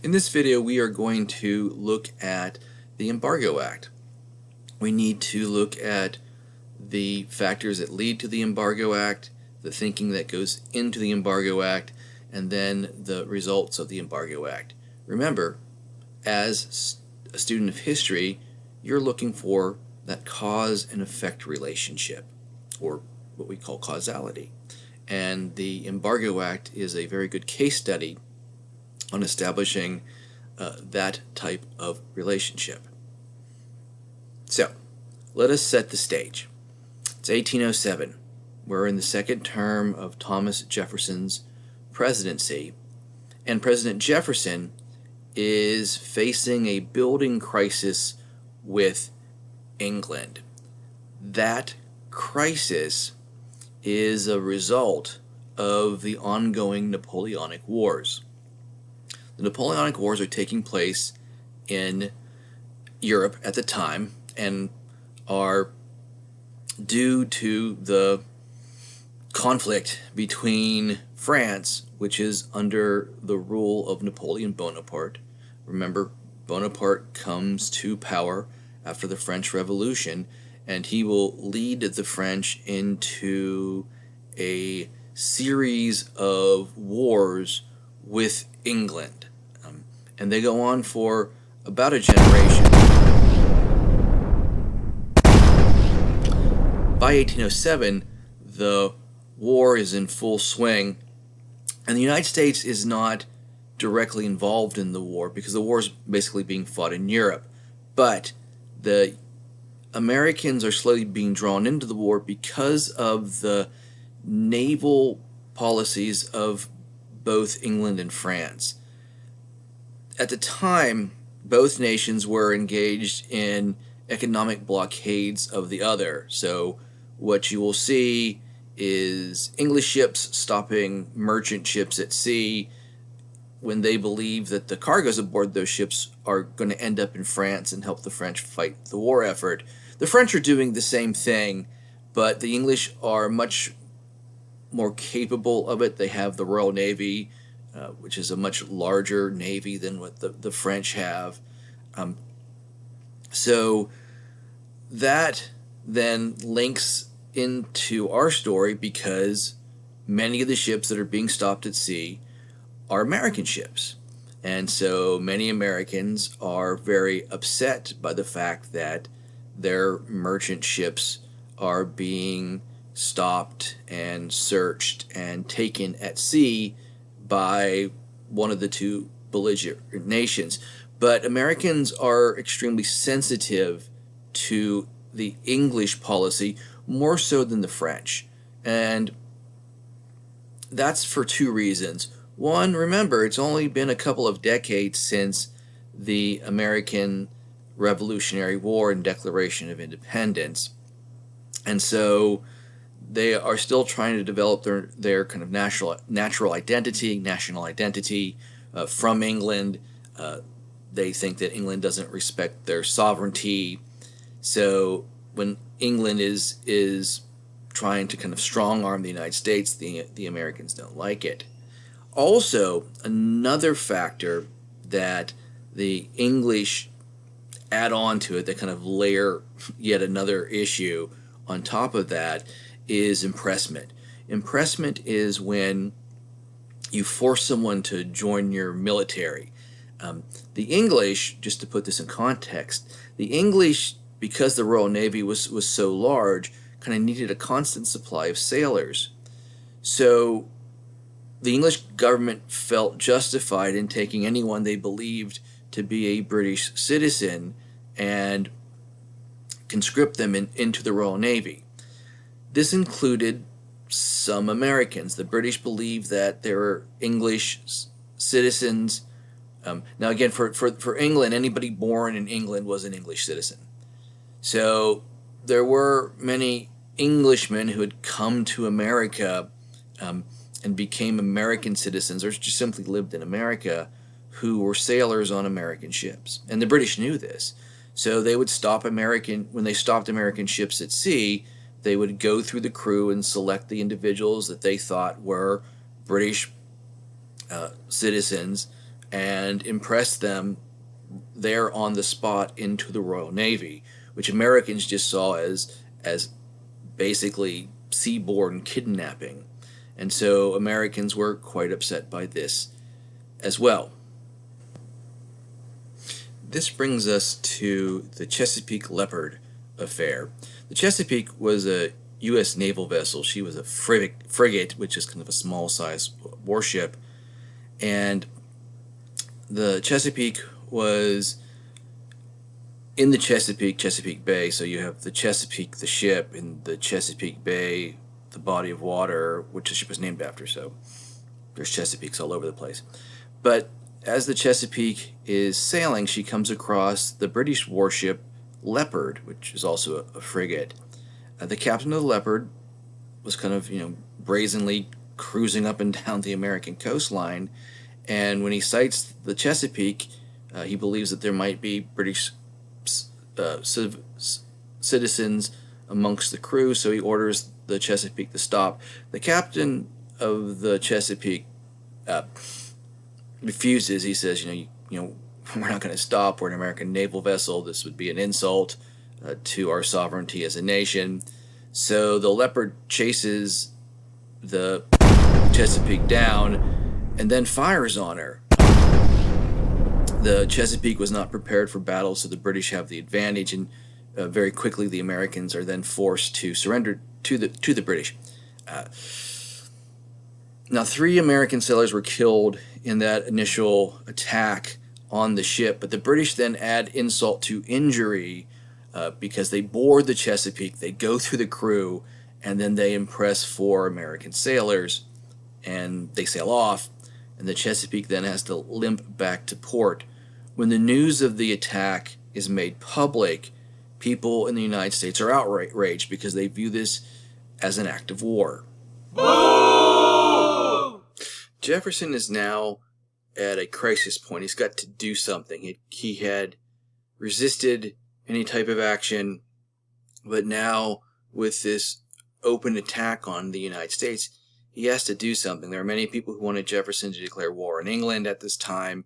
In this video, we are going to look at the Embargo Act. We need to look at the factors that lead to the Embargo Act, the thinking that goes into the Embargo Act, and then the results of the Embargo Act. Remember, as a student of history, you're looking for that cause and effect relationship, or what we call causality. And the Embargo Act is a very good case study on establishing that type of relationship. So, let us set the stage. It's 1807. We're in the second term of Thomas Jefferson's presidency, and President Jefferson is facing a building crisis with England. That crisis is a result of the ongoing Napoleonic Wars. The Napoleonic Wars are taking place in Europe at the time and are due to the conflict between France, which is under the rule of Napoleon Bonaparte. Remember, Bonaparte comes to power after the French Revolution, and he will lead the French into a series of wars with England. And they go on for about a generation. By 1807, the war is in full swing, and the United States is not directly involved in the war because the war is basically being fought in Europe. But the Americans are slowly being drawn into the war because of the naval policies of both England and France. At the time, both nations were engaged in economic blockades of the other. So what you will see is English ships stopping merchant ships at sea when they believe that the cargoes aboard those ships are going to end up in France and help the French fight the war effort. The French are doing the same thing, but the English are much more capable of it. They have the Royal Navy, which is a much larger navy than what the French have. So that then links into our story because many of the ships that are being stopped at sea are American ships. And so many Americans are very upset by the fact that their merchant ships are being stopped and searched and taken at sea by one of the two belligerent nations. But Americans are extremely sensitive to the English policy, more so than the French. And that's for two reasons. One, remember, it's only been a couple of decades since the American Revolutionary War and Declaration of Independence. And so they are still trying to develop their kind of national identity from England. They think that England doesn't respect their sovereignty. So when England is trying to kind of strong-arm the United States, the Americans don't like it. Also, another factor that the English add on to it, that kind of layer yet another issue on top of that, is impressment. Impressment is when you force someone to join your military. The English, just to put this in context, the English, because the Royal Navy was so large, kind of needed a constant supply of sailors. So the English government felt justified in taking anyone they believed to be a British citizen and conscript them into the Royal Navy. This included some Americans. The British believed that there were English citizens. Now again, for England, anybody born in England was an English citizen. So there were many Englishmen who had come to America and became American citizens, or just simply lived in America, who were sailors on American ships. And the British knew this. So they would when they stopped American ships at sea, they would go through the crew and select the individuals that they thought were British citizens and impress them there on the spot into the Royal Navy, which Americans just saw as basically seaborne kidnapping. And so Americans were quite upset by this as well. This brings us to the Chesapeake Leopard affair. The Chesapeake was a U.S. naval vessel. She was a frigate, which is kind of a small size warship. And the Chesapeake was in the Chesapeake Bay. So you have the Chesapeake, the ship, and the Chesapeake Bay, the body of water, which the ship was named after. So there's Chesapeakes all over the place. But as the Chesapeake is sailing, she comes across the British warship Leopard, which is also a frigate. The captain of the Leopard was kind of, brazenly cruising up and down the American coastline, and when he sights the Chesapeake, he believes that there might be British citizens amongst the crew, so he orders the Chesapeake to stop. The captain of the Chesapeake refuses. He says, we're not going to stop. We're an American naval vessel. This would be an insult to our sovereignty as a nation. So the Leopard chases the Chesapeake down and then fires on her. The Chesapeake was not prepared for battle, so the British have the advantage, and very quickly the Americans are then forced to surrender to the British. Now, 3 American sailors were killed in that initial attack on the ship, but the British then add insult to injury because they board the Chesapeake, they go through the crew, and then they impress 4 American sailors, and they sail off, and the Chesapeake then has to limp back to port. When the news of the attack is made public, people in the United States are outraged because they view this as an act of war. Boo! Jefferson is now at a crisis point. He's got to do something. He had resisted any type of action, but now with this open attack on the United States, he has to do something. There are many people who wanted Jefferson to declare war on England at this time,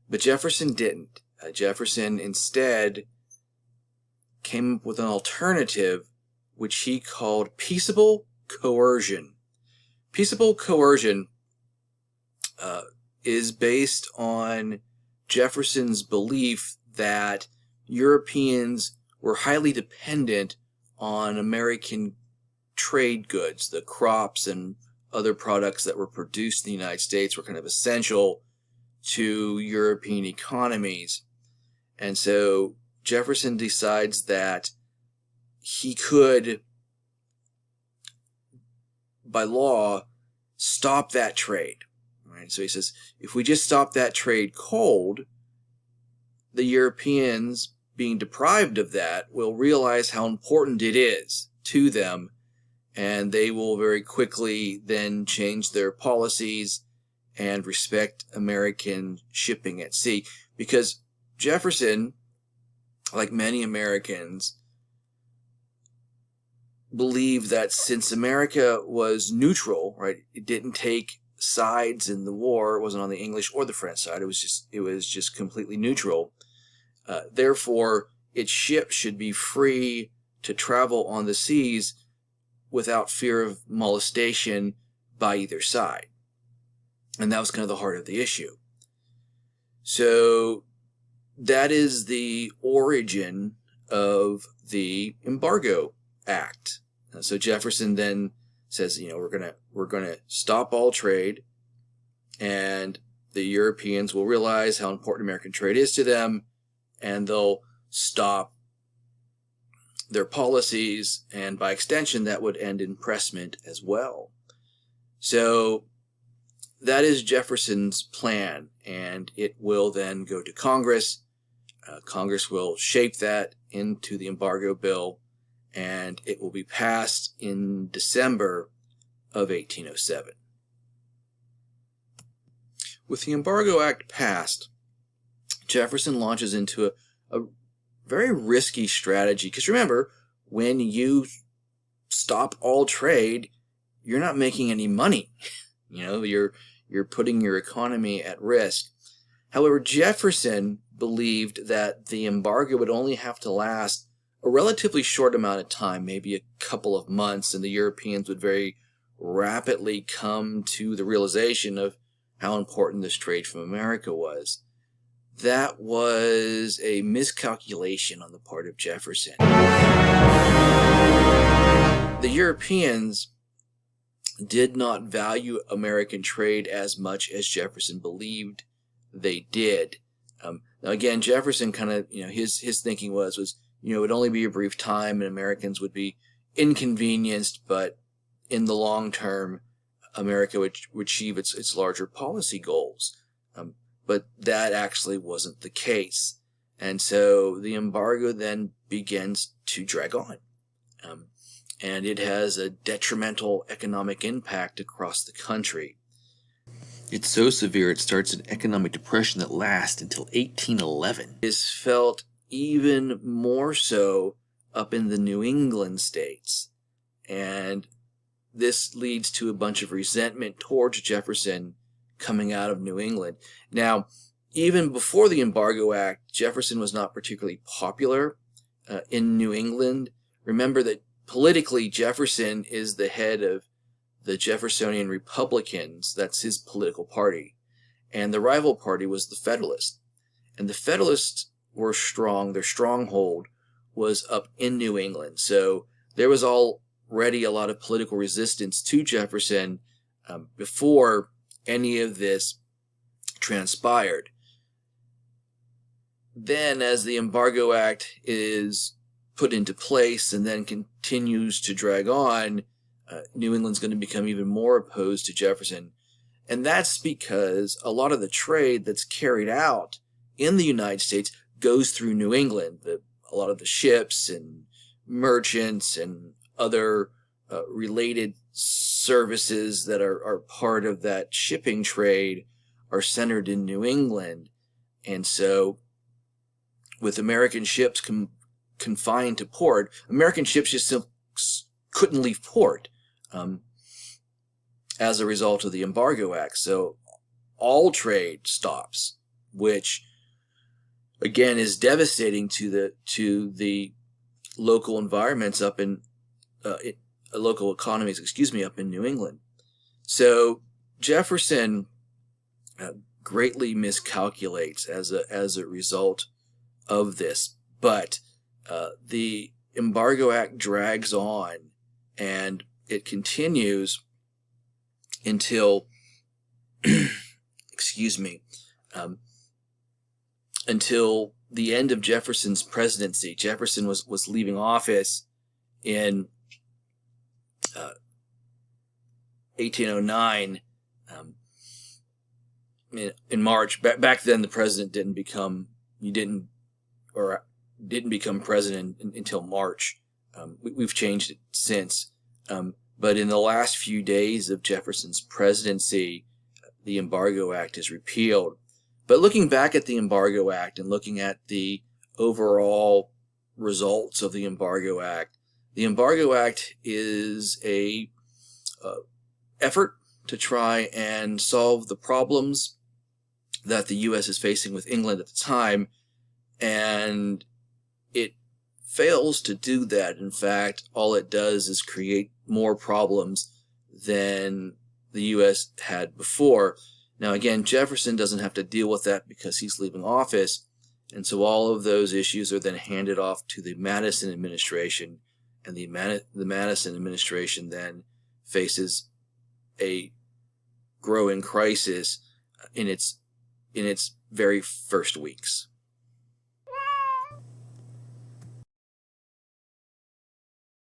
but Jefferson didn't. Jefferson instead came up with an alternative, which he called peaceable coercion. Peaceable coercion is based on Jefferson's belief that Europeans were highly dependent on American trade goods. The crops and other products that were produced in the United States were kind of essential to European economies. And so Jefferson decides that he could, by law, stop that trade. Right? So he says, if we just stop that trade cold, the Europeans, being deprived of that, will realize how important it is to them, and they will very quickly then change their policies and respect American shipping at sea. Because Jefferson, like many Americans, believed that since America was neutral, right, it didn't take sides in the war. It wasn't on the English or the French side. It was just completely neutral. Therefore, its ships should be free to travel on the seas without fear of molestation by either side. And that was kind of the heart of the issue. So that is the origin of the Embargo Act. So Jefferson then says, we're gonna stop all trade, and the Europeans will realize how important American trade is to them, and they'll stop their policies, and by extension that would end impressment as well. So that is Jefferson's plan, and it will then go to Congress. Congress will shape that into the embargo bill, and it will be passed in December of 1807. With the Embargo Act passed, Jefferson launches into a very risky strategy. Because remember, when you stop all trade, you're not making any money. You're putting your economy at risk. However, Jefferson believed that the embargo would only have to last a relatively short amount of time, maybe a couple of months, and the Europeans would very rapidly come to the realization of how important this trade from America was. That was a miscalculation on the part of Jefferson. The Europeans did not value American trade as much as Jefferson believed they did. Now again, Jefferson kind of, his thinking was, it would only be a brief time and Americans would be inconvenienced, but in the long term, America would achieve its larger policy goals. But that actually wasn't the case. And so the embargo then begins to drag on. And it has a detrimental economic impact across the country. It's so severe it starts an economic depression that lasts until 1811. It is felt even more so up in the New England states. And this leads to a bunch of resentment towards Jefferson coming out of New England. Now, even before the Embargo Act, Jefferson was not particularly popular in New England. Remember that politically, Jefferson is the head of the Jeffersonian Republicans. That's his political party. And the rival party was the Federalists. And the Federalists were strong. Their stronghold was up in New England. So there was already a lot of political resistance to Jefferson before any of this transpired. Then, as the Embargo Act is put into place and then continues to drag on, New England's going to become even more opposed to Jefferson. And that's because a lot of the trade that's carried out in the United States goes through New England. A lot of the ships and merchants and other related services that are part of that shipping trade are centered in New England. And so with American ships confined to port, American ships just couldn't leave port as a result of the Embargo Act. So all trade stops, which again is devastating to the local environments up in local economies, up in New England. So Jefferson greatly miscalculates as a result of this, but the Embargo Act drags on, and it continues until, until the end of Jefferson's presidency. Jefferson was leaving office in 1809. In March. Back then, the president didn't become president until March. We've changed it since. But in the last few days of Jefferson's presidency, the Embargo Act is repealed. But looking back at the Embargo Act and looking at the overall results of the Embargo Act is a effort to try and solve the problems that the U.S. is facing with England at the time, and it fails to do that. In fact, all it does is create more problems than the U.S. had before. Now, again, Jefferson doesn't have to deal with that because he's leaving office, and so all of those issues are then handed off to the Madison administration, and the Madison administration then faces a growing crisis in its very first weeks.